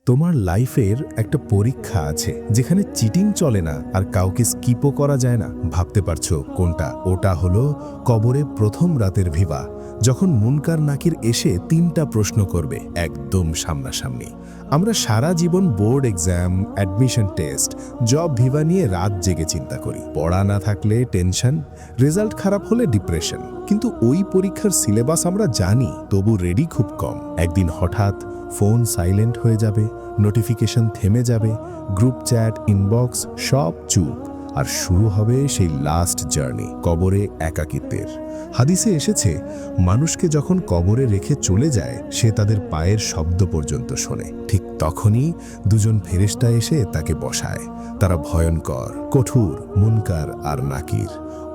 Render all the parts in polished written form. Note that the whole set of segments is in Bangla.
তোমার লাইফের একটা পরীক্ষা আছে যেখানে চিটিং চলে না আর কাউকে স্কিপও করা যায় না। ভাবতে পারছো কোনটা? ওটা হলো কবরে প্রথম রাতের ভিভা, যখন মুনকার নাকির এসে 3টা প্রশ্ন করবে একদম সামনাসামনি। আমরা সারা জীবন board exam, admission test, job viva নিয়ে রাত জেগে চিন্তা করি। পড়া না থাকলে টেনশন, রেজাল্ট খারাপ হলে ডিপ্রেশন। কিন্তু ওই পরীক্ষার সিলেবাস আমরা জানি, তবু রেডি খুব কম। একদিন হঠাৎ ফোন সাইলেন্ট হয়ে যাবে, নোটিফিকেশন থেমে যাবে, গ্রুপ চ্যাট, ইনবক্স সব চুপ, আর শুরু হবে সেই লাস্ট জার্নি, কবরে একাকিত্বের। হাদিসে এসেছে, মানুষকে যখন কবরে রেখে চলে যায় সে তাদের পায়ের শব্দ পর্যন্ত শোনে। ঠিক তখনই দুজন ফেরেশতা এসে তাকে বসায়। তারা ভয়ঙ্কর, কঠোর, মুনকার আর নাকির।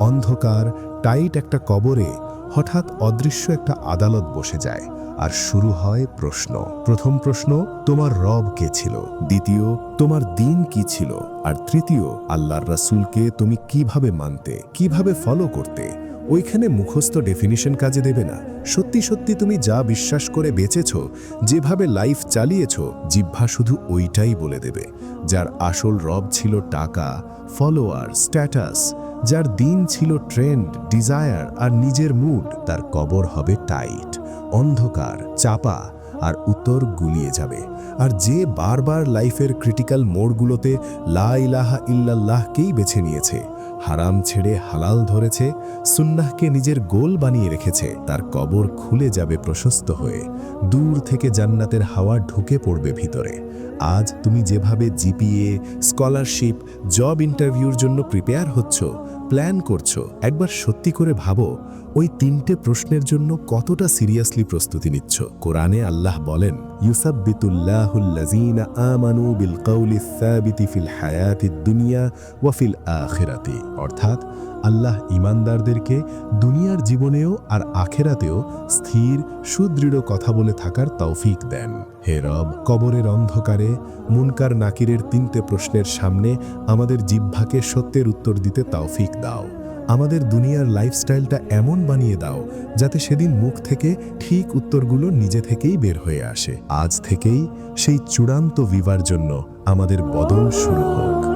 অন্ধকার টাইট একটা কবরে হঠাৎ অদৃশ্য একটা আদালত বসে যায়, আর শুরু হয় প্রশ্ন। প্রথম প্রশ্ন, তোমার রব কে ছিল? দ্বিতীয়, তোমার দিন কি ছিল? আর তৃতীয়, আল্লাহর রাসূলকে তুমি কিভাবে মানতে, কিভাবে ফলো করতে? ওইখানে মুখস্থ ডেফিনিশন কাজে দেবে না। সত্যি সত্যি তুমি যা বিশ্বাস করে বেঁচেছ, যেভাবে লাইফ চালিয়েছ, জিহ্বা শুধু ওইটাই বলে দেবে। যার আসল রব ছিল টাকা, ফলোয়ার, স্ট্যাটাস, যার দিন ছিল ট্রেন্ড, ডিজায়ার আর নিজের মুড, তার কবর হবে টাইট, অন্ধকার, চাপা, আর উত্তর গুলিয়ে যাবে। আর যে বারবার লাইফের ক্রিটিক্যাল মোড়গুলোতে লা ইলাহা ইল্লাল্লাহকেই বেছে নিয়েছে, হারাম ছেড়ে হালাল ধরেছে, সুন্নাহকে নিজের গোল বানিয়ে রেখেছে, তার কবর খুলে যাবে প্রশস্ত হয়ে। দূর থেকে জান্নাতের হাওয়া ঢুকে পড়বে ভিতরে। আজ তুমি যেভাবে জিপিএ, স্কলারশিপ, জব ইন্টারভিউর জন্য প্রিপেয়ার হচ্ছ, প্ল্যান করছো, একবার সত্যি করে ভাবো ওই 3টে প্রশ্নের জন্য কতটা সিরিয়াসলি প্রস্তুতি নিচ্ছ। কোরআনে আল্লাহ বলেন, ইউসাব্বিতুল্লাহুল্লাযীনা আমানু বিল কাউলিস সাবিতি ফিল হায়াতিদ দুনিয়া ওয়া ফিল আখিরাতি। অর্থাৎ আল্লাহ ঈমানদারদেরকে দুনিয়ার জীবনেও আর আখিরাতেও স্থির, সুদৃঢ় কথা বলে থাকার তৌফিক দেন। হে রব, কবরের অন্ধকারে মুনকার নাকিরের 3টে প্রশ্নের সামনে আমাদের জিহ্বাকে সত্যের উত্তর দিতে তৌফিক দাও। আমাদের দুনিয়ার লাইফস্টাইলটা এমন বানিয়ে দাও যাতে সেদিন মুখ থেকে ঠিক উত্তরগুলো নিজে থেকেই বের হয়ে আসে। আজ থেকেই সেই চূড়ান্ত ভিভার জন্য আমাদের বদল শুরু হোক।